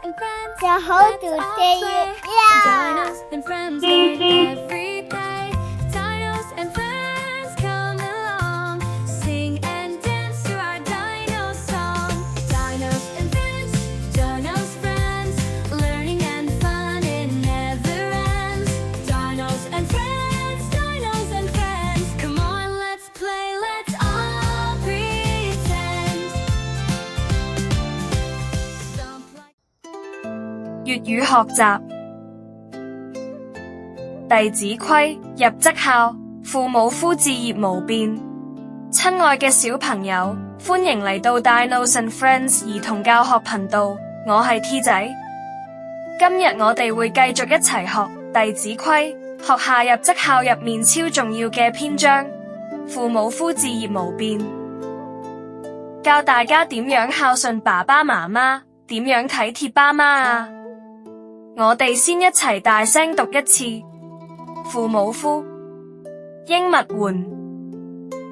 and friends. So how to Let's all say play. it? Yeah. Dinos and friends learn every day. Dinos and friends come along. Sing and dance to our dino song. Dinos and friends, Dinos friends. Learning and fun, it never ends. Dinos and friends, Dinos and friends. Come on, let's play, let's all pretend. Stomp like 粵語學習。弟子規，入則孝，父母夫志業無變。親愛嘅小朋友，歡迎嚟到 Dinos and Friends 兒童教學頻道，我係 T 仔。今日我哋會繼續一齊學弟子規，學下入則孝入面超重要嘅篇章，父母夫志業無變，教大家點樣孝順爸爸媽媽，點樣體貼爸媽啊！我哋先一齊大聲讀一次。父母夫，應勿緩；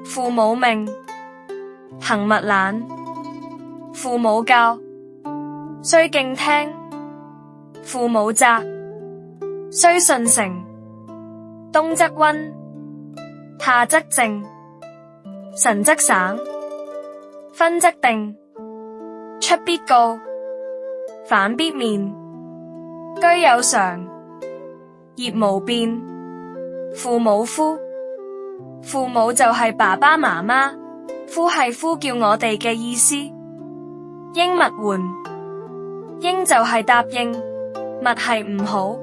父母命，行勿懶；父母教，須敬聽；父母責，須順承。冬則溫，夏則靜，晨則省，分則定，出必告，反必面。居有常，業無變。父母夫，父母就係爸爸媽媽，夫係呼叫我哋嘅意思。應勿緩，應就係答應，勿係唔好，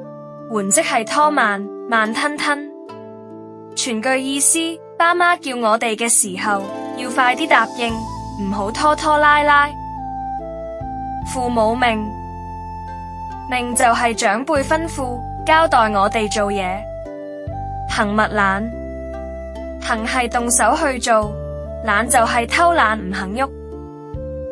緩即係拖慢，慢吞吞。全句意思，爸媽叫我哋嘅時候，要快啲答應，唔好拖拖拉拉。父母命，命就係長輩吩咐，交代我哋做嘢。行勿懶，行係動手去做，懶就係偷懶唔肯喐。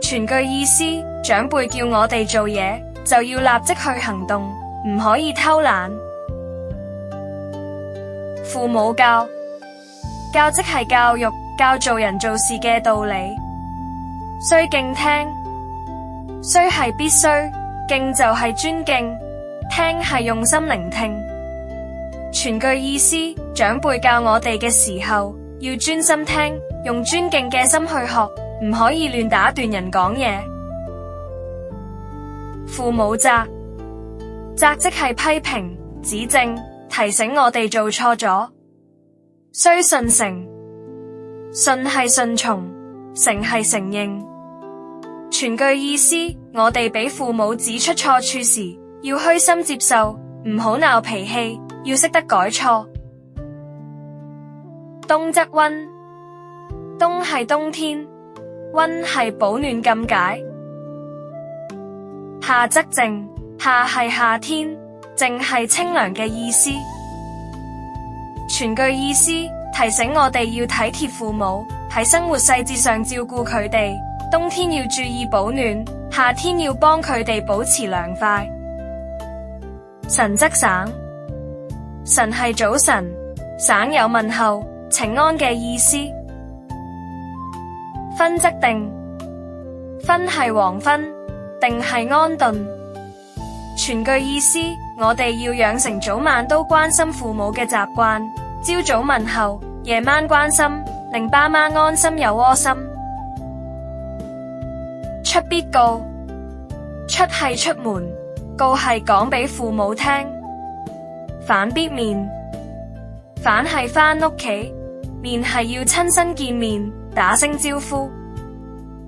全句意思，長輩叫我哋做嘢，就要立即去行動，唔可以偷懶。父母教，教即係教育，教做人做事嘅道理。須敬聽，須係必須，敬就係尊敬，聽係用心聆聽。全句意思，長輩教我哋嘅時候，要專心聽，用尊敬嘅心去學，唔可以亂打斷人講嘢。父母責，責即係批評、指正、提醒我哋做錯咗。須順承，順係順從，承係承認。全句意思，我哋俾父母指出錯處時，要虛心接受，唔好鬧脾氣，要識得改錯。冬則溫，冬係冬天，溫係保暖咁解。夏則靜，夏係夏天，靜係清涼嘅意思。全句意思，提醒我哋要體貼父母，喺生活細節上照顧佢哋，冬天要注意保暖，夏天要幫佢哋保持涼快。晨則省，晨係早晨，省有問候、請安嘅意思。分則定，分係黃昏，定係安頓。全句意思，我哋要養成早晚都關心父母嘅習慣，朝早問候，夜晚關心，令爸媽安心有窩心。出必告，出係出門，告係講俾父母聽。反必面，反係返屋企，面係要親身見面，打聲招呼。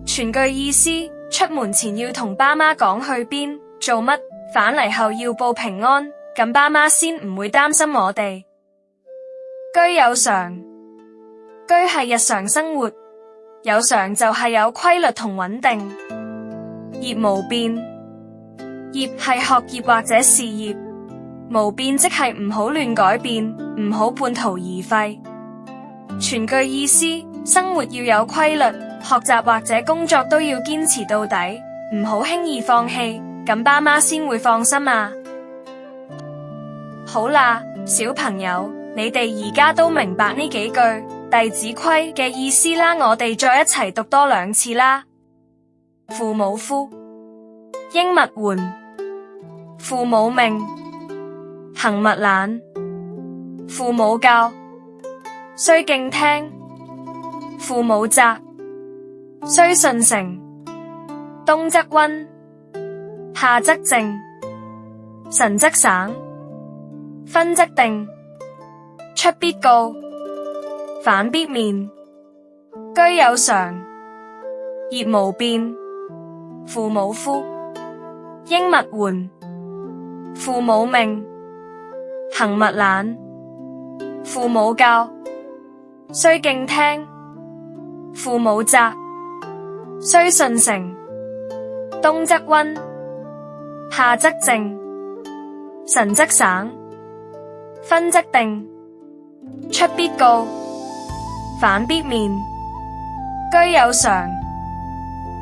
全句意思，出門前要同爸媽講去邊，做乜，返嚟後要報平安，咁爸媽先唔會擔心我哋。居有常，居係日常生活，有常就係有規律同穩定。業無變，業係學業或者事業，無變即係唔好亂改變，唔好半途而廢。全句意思，生活要有規律，學習或者工作都要堅持到底，唔好輕易放棄，咁爸媽先會放心啊。好啦，小朋友，你哋而家都明白呢幾句弟子規嘅意思啦，我哋再一齊讀多2次啦。父母夫，應勿緩；父母命，行勿懶；父母教，須敬聽；父母責，須順承。冬則溫，夏則正，晨則省，分則定。出必告，反必面。居有常，業無變。父母呼，應勿緩；父母命，行勿懶；父母教，須敬聽；父母責，須順承。冬則溫，夏則正，晨則省，分則定。出必告，反必面。居有常，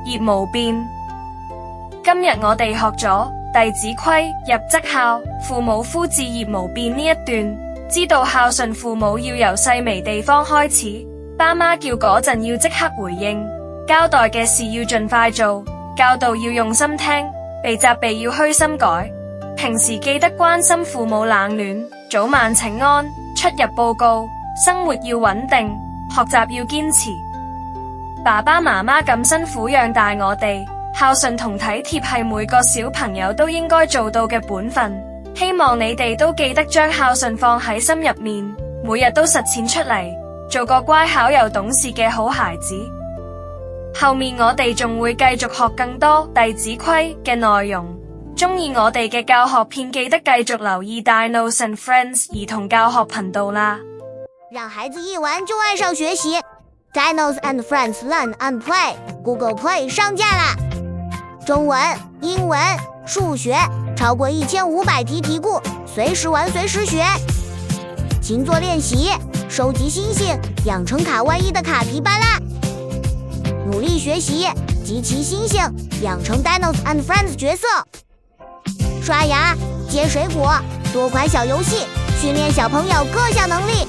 業無變。今日我哋學咗弟子規，入則孝，父母呼至業無變呢一段，知道孝順父母要由細微地方開始，爸媽叫嗰陣要即刻回應，交代嘅事要盡快做，教導要用心聽，被責備要虛心改。平時記得關心父母冷暖，早晚請安，出入報告，生活要穩定，學習要堅持。爸爸媽媽咁辛苦養大我哋，孝順同體貼係每個小朋友都應該做到嘅本分。希望你哋都記得將孝順放喺心入面，每日都實踐出嚟，做個乖巧又懂事嘅好孩子。後面我哋仲會繼續學更多弟子規嘅內容。鍾意我哋嘅教學片，記得繼續留意 Dinos and Friends 兒童教學頻道啦。讓孩子一玩就愛上學習 Dinos and Friends Learn and Play Google Play 上架啦！中文、英文、數學超過1500題題庫，隨時玩隨時學。勤做練習，收集星星，養成卡哇伊的卡皮巴拉。努力學習，集齊星星，養成 Dinos and Friends 角色。刷牙、接水果，多款小遊戲，訓練小朋友各項能力。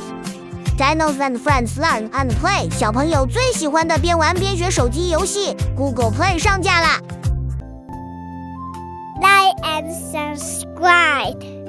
Dinos and Friends Learn and Play 小朋友最喜歡的邊玩邊學手機遊戲 Google Play 上架啦！ Like and subscribe.